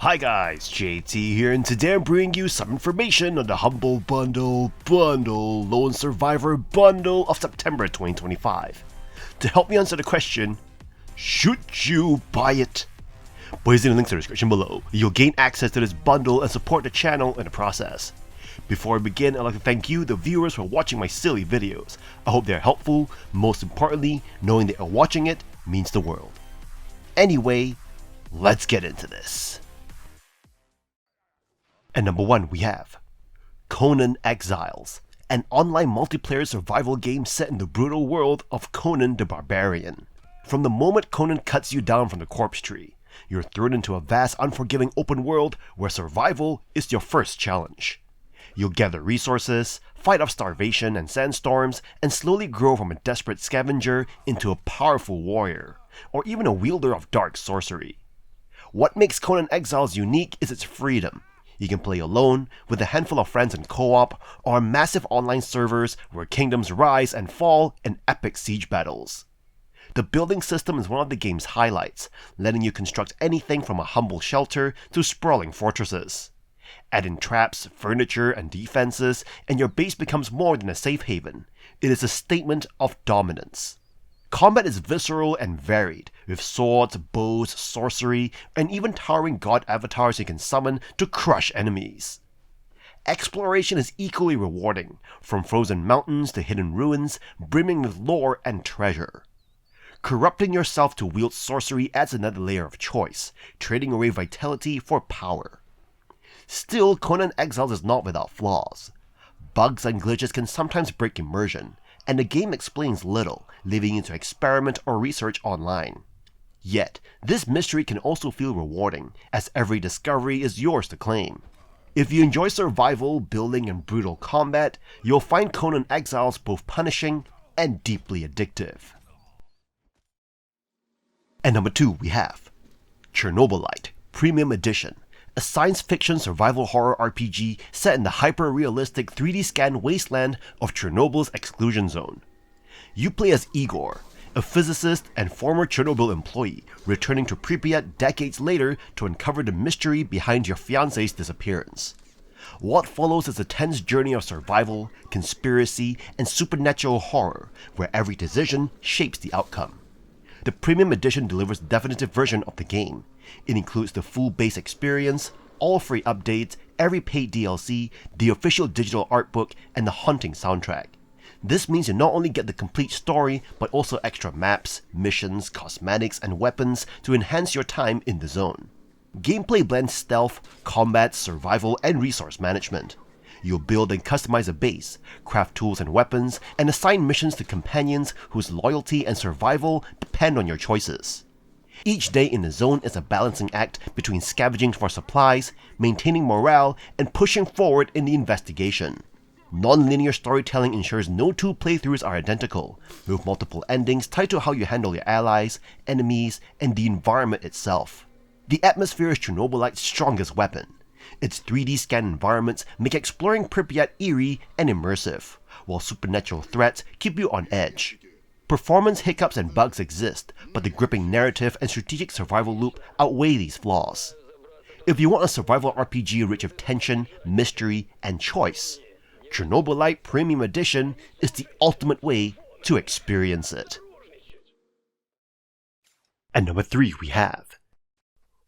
Hi guys, JT here, and today I'm bringing you some information on the Humble Bundle Lone Survivor Bundle of September 2025. To help me answer the question, should you buy it? Boys, in the links in the description below, you'll gain access to this bundle and support the channel in the process. Before I begin, I'd like to thank you, the viewers, for watching my silly videos. I hope they're helpful. Most importantly, knowing that you're watching it means the world. Anyway, let's get into this. And number 1 we have Conan Exiles, an online multiplayer survival game set in the brutal world of Conan the Barbarian. From the moment Conan cuts you down from the corpse tree, you're thrown into a vast, unforgiving open world where survival is your first challenge. You'll gather resources, fight off starvation and sandstorms, and slowly grow from a desperate scavenger into a powerful warrior, or even a wielder of dark sorcery. What makes Conan Exiles unique is its freedom. You can play alone, with a handful of friends in co-op, or on massive online servers where kingdoms rise and fall in epic siege battles. The building system is one of the game's highlights, letting you construct anything from a humble shelter to sprawling fortresses. Add in traps, furniture, and defenses, and your base becomes more than a safe haven. It is a statement of dominance. Combat is visceral and varied, with swords, bows, sorcery, and even towering god avatars you can summon to crush enemies. Exploration is equally rewarding, from frozen mountains to hidden ruins, brimming with lore and treasure. Corrupting yourself to wield sorcery adds another layer of choice, trading away vitality for power. Still, Conan Exiles is not without flaws. Bugs and glitches can sometimes break immersion, and the game explains little, leaving you to experiment or research online. Yet, this mystery can also feel rewarding, as every discovery is yours to claim. If you enjoy survival, building, and brutal combat, you'll find Conan Exiles both punishing and deeply addictive. And number 2 we have Chernobylite Premium Edition, a science fiction survival horror RPG set in the hyper-realistic 3D scan wasteland of Chernobyl's exclusion zone. You play as Igor, a physicist and former Chernobyl employee returning to Pripyat decades later to uncover the mystery behind your fiancé's disappearance. What follows is a tense journey of survival, conspiracy, and supernatural horror, where every decision shapes the outcome. The Premium Edition delivers the definitive version of the game. It includes the full base experience, all free updates, every paid DLC, the official digital art book, and the haunting soundtrack. This means you not only get the complete story, but also extra maps, missions, cosmetics, and weapons to enhance your time in the zone. Gameplay blends stealth, combat, survival, and resource management. You'll build and customize a base, craft tools and weapons, and assign missions to companions whose loyalty and survival depend on your choices. Each day in the zone is a balancing act between scavenging for supplies, maintaining morale, and pushing forward in the investigation. Non-linear storytelling ensures no two playthroughs are identical, with multiple endings tied to how you handle your allies, enemies, and the environment itself. The atmosphere is Chernobylite's strongest weapon. Its 3D scan environments make exploring Pripyat eerie and immersive, while supernatural threats keep you on edge. Performance hiccups and bugs exist, but the gripping narrative and strategic survival loop outweigh these flaws. If you want a survival RPG rich of tension, mystery, and choice, Chernobylite Premium Edition is the ultimate way to experience it. And number 3 we have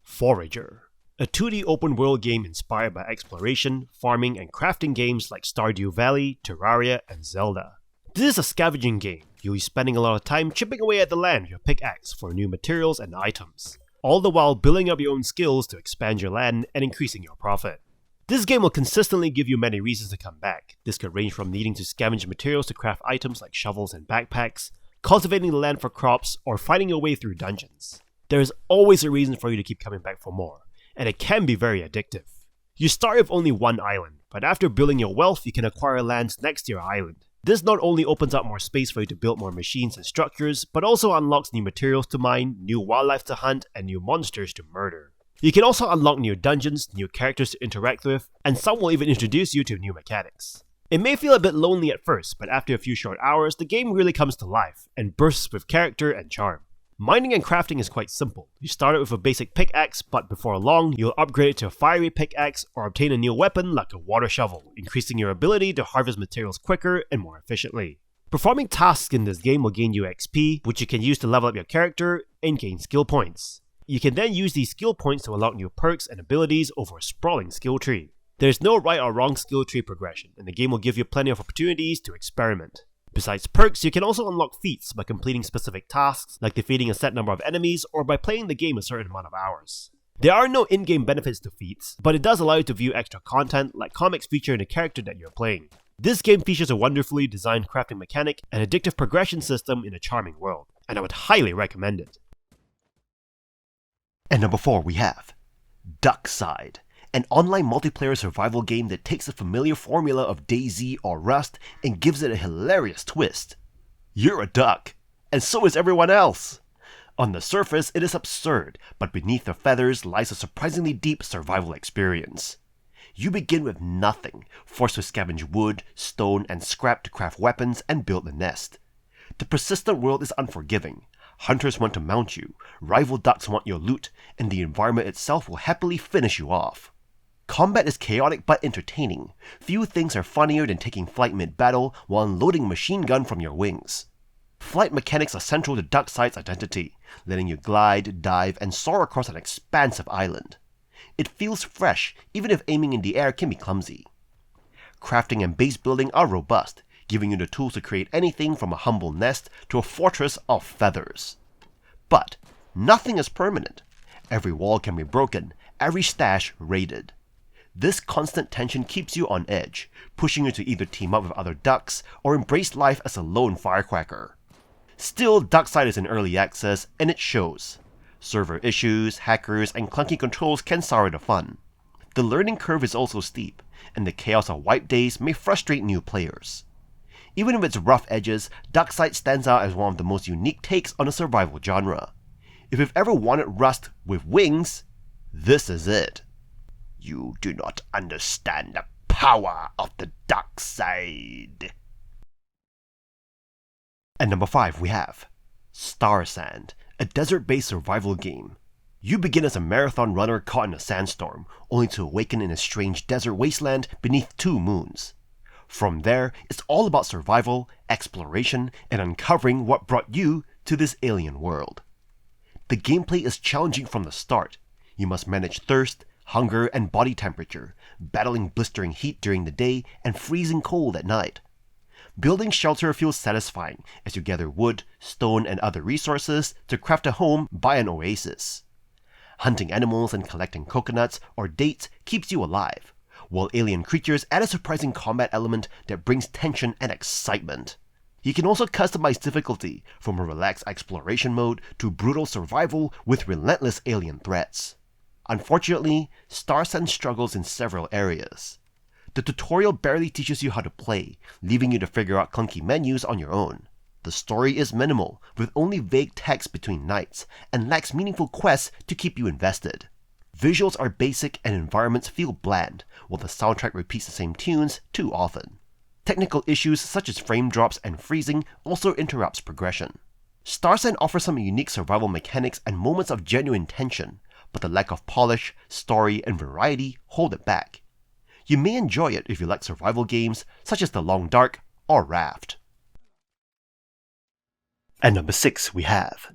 Forager, a 2D open-world game inspired by exploration, farming, and crafting games like Stardew Valley, Terraria, and Zelda. This is a scavenging game. You'll be spending a lot of time chipping away at the land with your pickaxe for new materials and items, all the while building up your own skills to expand your land and increasing your profit. This game will consistently give you many reasons to come back. This could range from needing to scavenge materials to craft items like shovels and backpacks, cultivating the land for crops, or fighting your way through dungeons. There is always a reason for you to keep coming back for more, and it can be very addictive. You start with only one island, but after building your wealth, you can acquire lands next to your island. This not only opens up more space for you to build more machines and structures, but also unlocks new materials to mine, new wildlife to hunt, and new monsters to murder. You can also unlock new dungeons, new characters to interact with, and some will even introduce you to new mechanics. It may feel a bit lonely at first, but after a few short hours, the game really comes to life, and bursts with character and charm. Mining and crafting is quite simple. You start out with a basic pickaxe, but before long, you'll upgrade it to a fiery pickaxe or obtain a new weapon like a water shovel, increasing your ability to harvest materials quicker and more efficiently. Performing tasks in this game will gain you XP, which you can use to level up your character and gain skill points. You can then use these skill points to unlock new perks and abilities over a sprawling skill tree. There's no right or wrong skill tree progression, and the game will give you plenty of opportunities to experiment. Besides perks, you can also unlock feats by completing specific tasks, like defeating a set number of enemies or by playing the game a certain amount of hours. There are no in-game benefits to feats, but it does allow you to view extra content like comics featuring the character that you're playing. This game features a wonderfully designed crafting mechanic and addictive progression system in a charming world, and I would highly recommend it. And number 4 we have DUCKSIDE, an online multiplayer survival game that takes the familiar formula of DayZ or Rust and gives it a hilarious twist. You're a duck, and so is everyone else. On the surface, it is absurd, but beneath the feathers lies a surprisingly deep survival experience. You begin with nothing, forced to scavenge wood, stone, and scrap to craft weapons and build a nest. The persistent world is unforgiving. Hunters want to mount you, rival ducks want your loot, and the environment itself will happily finish you off. Combat is chaotic but entertaining. Few things are funnier than taking flight mid-battle while unloading a machine gun from your wings. Flight mechanics are central to DUCKSIDE's identity, letting you glide, dive, and soar across an expansive island. It feels fresh, even if aiming in the air can be clumsy. Crafting and base building are robust, giving you the tools to create anything from a humble nest to a fortress of feathers. But nothing is permanent. Every wall can be broken, every stash raided. This constant tension keeps you on edge, pushing you to either team up with other ducks or embrace life as a lone firecracker. Still, DUCKSIDE is in early access, and it shows. Server issues, hackers, and clunky controls can sour the fun. The learning curve is also steep, and the chaos of wipe days may frustrate new players. Even with its rough edges, DUCKSIDE stands out as one of the most unique takes on a survival genre. If you've ever wanted Rust with wings, this is it. You do not understand the power of the DUCKSIDE. At number 5 we have Starsand, a desert-based survival game. You begin as a marathon runner caught in a sandstorm, only to awaken in a strange desert wasteland beneath 2 moons. From there, it's all about survival, exploration, and uncovering what brought you to this alien world. The gameplay is challenging from the start. You must manage thirst, hunger, and body temperature, battling blistering heat during the day and freezing cold at night. Building shelter feels satisfying as you gather wood, stone, and other resources to craft a home by an oasis. Hunting animals and collecting coconuts or dates keeps you alive, while alien creatures add a surprising combat element that brings tension and excitement. You can also customize difficulty from a relaxed exploration mode to brutal survival with relentless alien threats. Unfortunately, Starsand struggles in several areas. The tutorial barely teaches you how to play, leaving you to figure out clunky menus on your own. The story is minimal, with only vague text between nights, and lacks meaningful quests to keep you invested. Visuals are basic and environments feel bland, while the soundtrack repeats the same tunes too often. Technical issues such as frame drops and freezing also interrupts progression. Starsand offers some unique survival mechanics and moments of genuine tension, but the lack of polish, story, and variety hold it back. You may enjoy it if you like survival games such as The Long Dark or Raft. At number 6 we have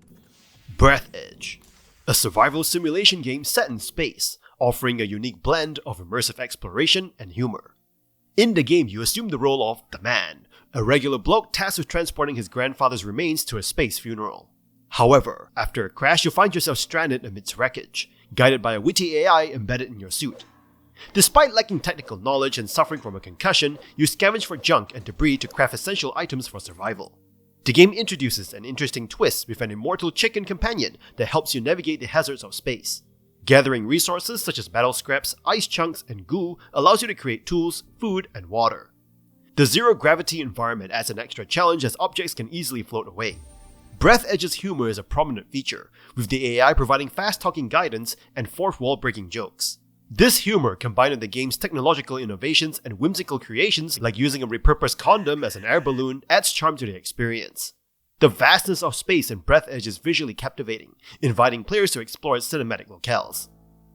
Breathedge, a survival simulation game set in space, offering a unique blend of immersive exploration and humor. In the game, you assume the role of the Man, a regular bloke tasked with transporting his grandfather's remains to a space funeral. However, after a crash, you find yourself stranded amidst wreckage, guided by a witty AI embedded in your suit. Despite lacking technical knowledge and suffering from a concussion, you scavenge for junk and debris to craft essential items for survival. The game introduces an interesting twist with an immortal chicken companion that helps you navigate the hazards of space. Gathering resources such as battle scraps, ice chunks, and goo allows you to create tools, food, and water. The zero-gravity environment adds an extra challenge as objects can easily float away. Breathedge's humor is a prominent feature, with the AI providing fast-talking guidance and fourth-wall breaking jokes. This humor, combined with the game's technological innovations and whimsical creations like using a repurposed condom as an air balloon, adds charm to the experience. The vastness of space in Breathedge is visually captivating, inviting players to explore its cinematic locales.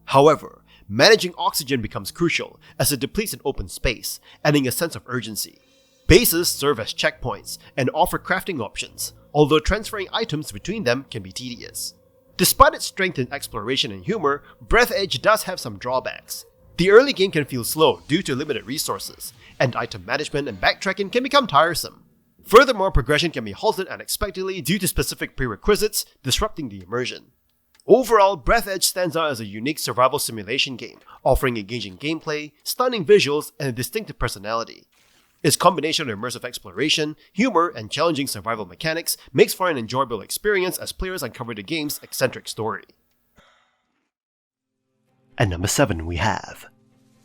However, managing oxygen becomes crucial as it depletes in open space, adding a sense of urgency. Bases serve as checkpoints and offer crafting options, although transferring items between them can be tedious. Despite its strength in exploration and humor, Breathedge does have some drawbacks. The early game can feel slow due to limited resources, and item management and backtracking can become tiresome. Furthermore, progression can be halted unexpectedly due to specific prerequisites, disrupting the immersion. Overall, Breathedge stands out as a unique survival simulation game, offering engaging gameplay, stunning visuals, and a distinctive personality. Its combination of immersive exploration, humor, and challenging survival mechanics makes for an enjoyable experience as players uncover the game's eccentric story. At number 7 we have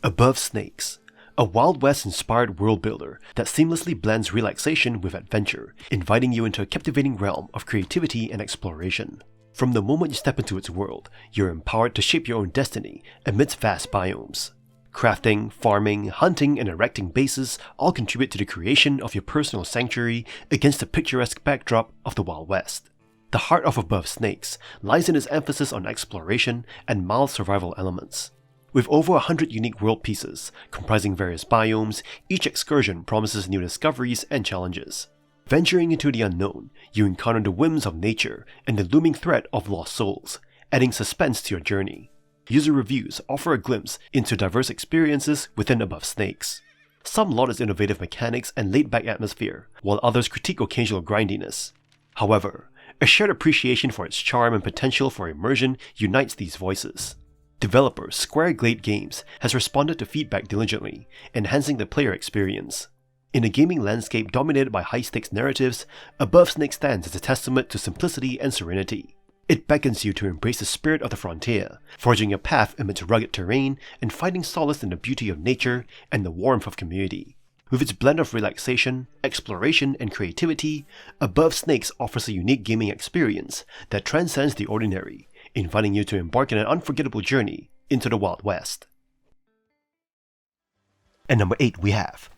Above Snakes, a Wild West-inspired world builder that seamlessly blends relaxation with adventure, inviting you into a captivating realm of creativity and exploration. From the moment you step into its world, you're empowered to shape your own destiny amidst vast biomes. Crafting, farming, hunting, and erecting bases all contribute to the creation of your personal sanctuary against the picturesque backdrop of the Wild West. The heart of Above Snakes lies in its emphasis on exploration and mild survival elements. With over 100 unique world pieces, comprising various biomes, each excursion promises new discoveries and challenges. Venturing into the unknown, you encounter the whims of nature and the looming threat of lost souls, adding suspense to your journey. User reviews offer a glimpse into diverse experiences within Above Snakes. Some laud its innovative mechanics and laid-back atmosphere, while others critique occasional grindiness. However, a shared appreciation for its charm and potential for immersion unites these voices. Developer Square Glade Games has responded to feedback diligently, enhancing the player experience. In a gaming landscape dominated by high-stakes narratives, Above Snakes stands as a testament to simplicity and serenity. It beckons you to embrace the spirit of the frontier, forging a path amidst rugged terrain and finding solace in the beauty of nature and the warmth of community. With its blend of relaxation, exploration, and creativity, Above Snakes offers a unique gaming experience that transcends the ordinary, inviting you to embark on an unforgettable journey into the Wild West. At number 8 we have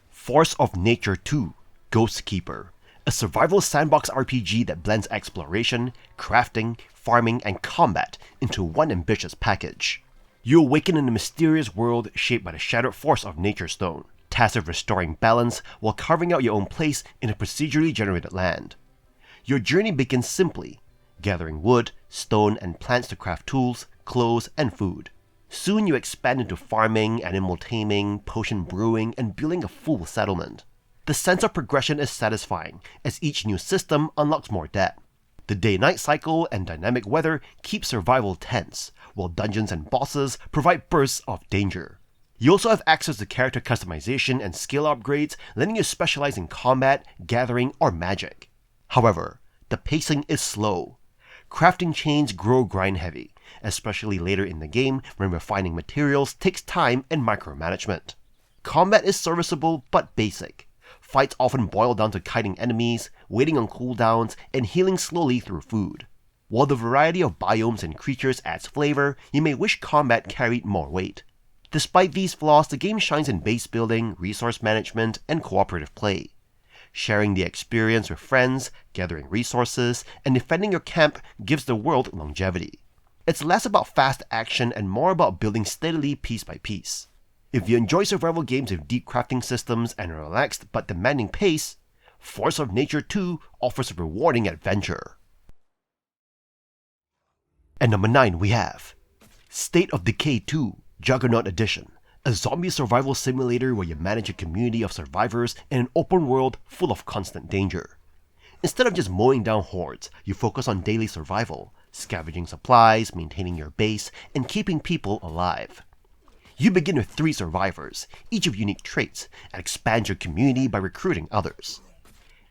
Force of Nature 2 Ghostkeeper, a survival sandbox RPG that blends exploration, crafting, farming, and combat into one ambitious package. You awaken in a mysterious world shaped by the shattered force of Nature Stone, tasked with restoring balance while carving out your own place in a procedurally generated land. Your journey begins simply, gathering wood, stone, and plants to craft tools, clothes, and food. Soon you expand into farming, animal taming, potion brewing, and building a full settlement. The sense of progression is satisfying, as each new system unlocks more depth. The day-night cycle and dynamic weather keep survival tense, while dungeons and bosses provide bursts of danger. You also have access to character customization and skill upgrades, letting you specialize in combat, gathering, or magic. However, the pacing is slow. Crafting chains grow grind-heavy, especially later in the game when refining materials takes time and micromanagement. Combat is serviceable but basic. Fights often boil down to kiting enemies, waiting on cooldowns, and healing slowly through food. While the variety of biomes and creatures adds flavor, you may wish combat carried more weight. Despite these flaws, the game shines in base building, resource management, and cooperative play. Sharing the experience with friends, gathering resources, and defending your camp gives the world longevity. It's less about fast action and more about building steadily piece by piece. If you enjoy survival games with deep crafting systems and a relaxed but demanding pace, Force of Nature 2 offers a rewarding adventure. At number 9 we have State of Decay 2 Juggernaut Edition, a zombie survival simulator where you manage a community of survivors in an open world full of constant danger. Instead of just mowing down hordes, you focus on daily survival, scavenging supplies, maintaining your base, and keeping people alive. You begin with 3 survivors, each with unique traits, and expand your community by recruiting others.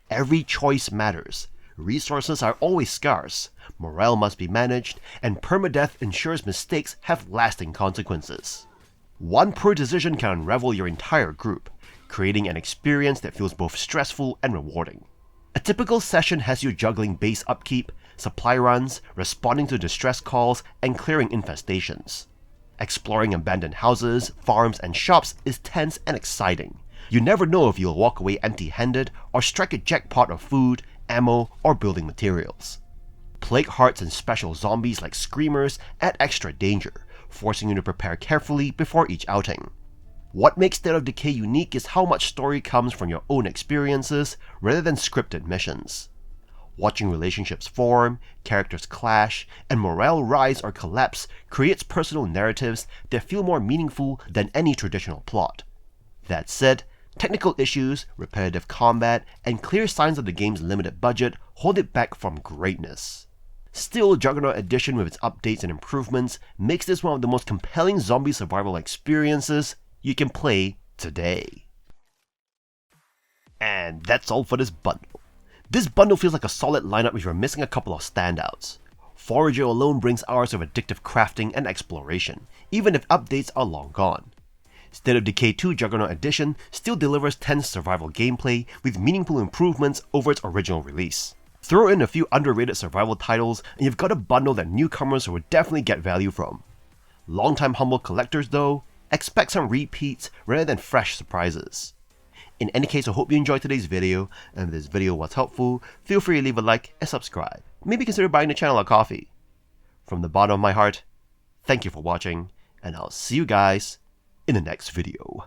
Every choice matters. Resources are always scarce, morale must be managed, and permadeath ensures mistakes have lasting consequences. One poor decision can unravel your entire group, creating an experience that feels both stressful and rewarding. A typical session has you juggling base upkeep, supply runs, responding to distress calls, and clearing infestations. Exploring abandoned houses, farms, and shops is tense and exciting. You never know if you'll walk away empty-handed or strike a jackpot of food, ammo, or building materials. Plague Hearts and special zombies like Screamers add extra danger, forcing you to prepare carefully before each outing. What makes State of Decay unique is how much story comes from your own experiences rather than scripted missions. Watching relationships form, characters clash, and morale rise or collapse creates personal narratives that feel more meaningful than any traditional plot. That said, technical issues, repetitive combat, and clear signs of the game's limited budget hold it back from greatness. Still, Juggernaut Edition with its updates and improvements makes this one of the most compelling zombie survival experiences you can play today. And that's all for this bundle. This bundle feels like a solid lineup if you're missing a couple of standouts. Forager alone brings hours of addictive crafting and exploration, even if updates are long gone. State of Decay 2 Juggernaut Edition still delivers tense survival gameplay with meaningful improvements over its original release. Throw in a few underrated survival titles and you've got a bundle that newcomers will definitely get value from. Longtime humble collectors though, expect some repeats rather than fresh surprises. In any case, I hope you enjoyed today's video, and if this video was helpful, feel free to leave a like and subscribe. Maybe consider buying the channel a coffee. From the bottom of my heart, thank you for watching, and I'll see you guys in the next video.